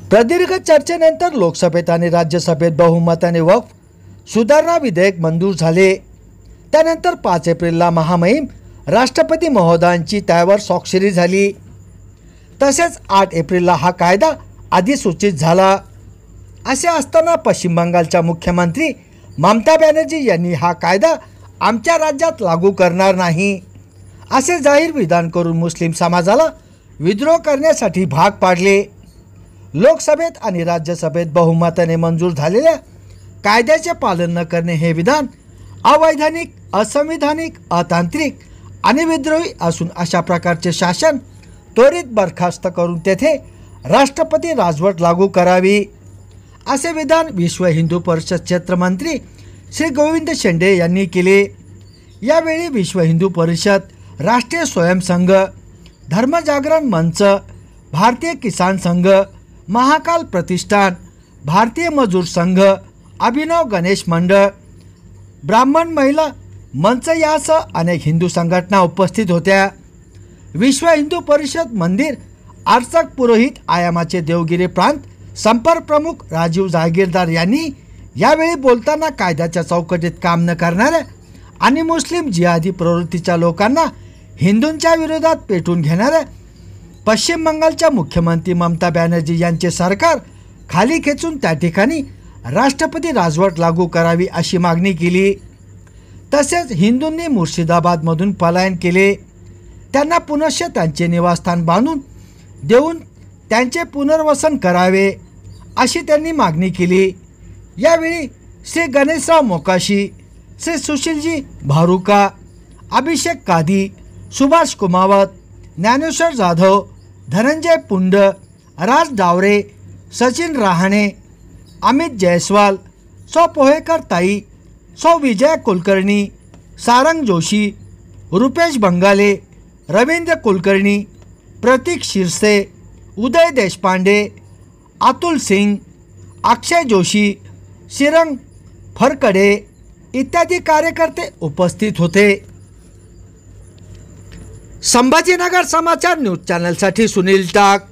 प्रदीर्घ चर्चेनंतर लोकसभेत आणि राज्यसभेत बहुमताने वक्फ सुधारणा विधेयक मंजूर झाले। त्यानंतर 5 एप्रिलला महामहिम राष्ट्रपती महोदयांची त्यावर स्वाक्षरी झाली। तसेच 8 एप्रिलला हा कायदा अधिसूचित झाला। असे असताना पश्चिम बंगालच्या मुख्यमंत्री ममता बॅनर्जी यांनी हा कायदा आमच्या राज्यात लागू करणार नाही असे जाहीर विधान करून मुस्लिम समाजाला विद्रोह करण्यासाठी भाग पाडले। लोकसभेत आणि राज्यसभेत बहुमताने मंजूर झालेल्या कायद्याचे पालन न करणे हे विधान अवैधानिक, असंविधानिक, अतांत्रिक आणि विद्रोही असून अशा प्रकारचे शासन त्वरित बरखास्त करून तेथे राष्ट्रपती राजवट लागू करावी असे विधान विश्व हिंदू परिषद क्षेत्रमंत्री श्री गोविंद शेंडे यांनी केले। यावेळी विश्व हिंदू परिषद, राष्ट्रीय स्वयंसंघ, धर्मजागरण मंच, भारतीय किसान संघ, महाकाल प्रतिष्ठान, भारतीय मजूर संघ, अभिनव गणेश मंडळ, ब्राह्मण महिला मंच यासह अनेक हिंदू संघटना उपस्थित होत्या। विश्व हिंदू परिषद मंदिर अर्चक पुरोहित आयामाचे देवगिरी प्रांत संपर्क प्रमुख राजीव जहागीरदार यांनी यावेळी बोलताना कायद्याच्या चौकटीत काम न करणाऱ्या आणि मुस्लिम जिहादी प्रवृत्तीच्या लोकांना हिंदूंच्या विरोधात पेटून घेणाऱ्या पश्चिम बंगालच्या मुख्यमंत्री ममता बॅनर्जी यांचे सरकार खाली खेचून त्या ठिकाणी राष्ट्रपती राजवट लागू करावी अशी मागणी केली। तसेच हिंदूंनी मुर्शिदाबादमधून पलायन केले, त्यांना पुनश्च त्यांचे निवासस्थान बांधून देऊन त्यांचे पुनर्वसन करावे अशी त्यांनी मागणी केली। यावेळी श्री गणेशराव मोकाशी, श्री सुशीलजी भारुका, अभिषेक कादी, सुभाष कुमावत, ज्ञानेश्वर जाधव, धनंजय पुंड, राज डावरे, सचिन राहणे, अमित जयस्वाल, सौ पोहेकर ताई, सौ विजय कुलकर्णी, सारंग जोशी, रुपेश बंगाले, रवींद्र कुलकर्णी, प्रतीक शिरसे, उदय देशपांडे, अतुल सिंग, अक्षय जोशी, श्रीरंग फरकडे इत्यादी कार्यकर्ते उपस्थित होते। संभाजीनगर समाचार न्यूज चॅनलसाठी सुनील टाक।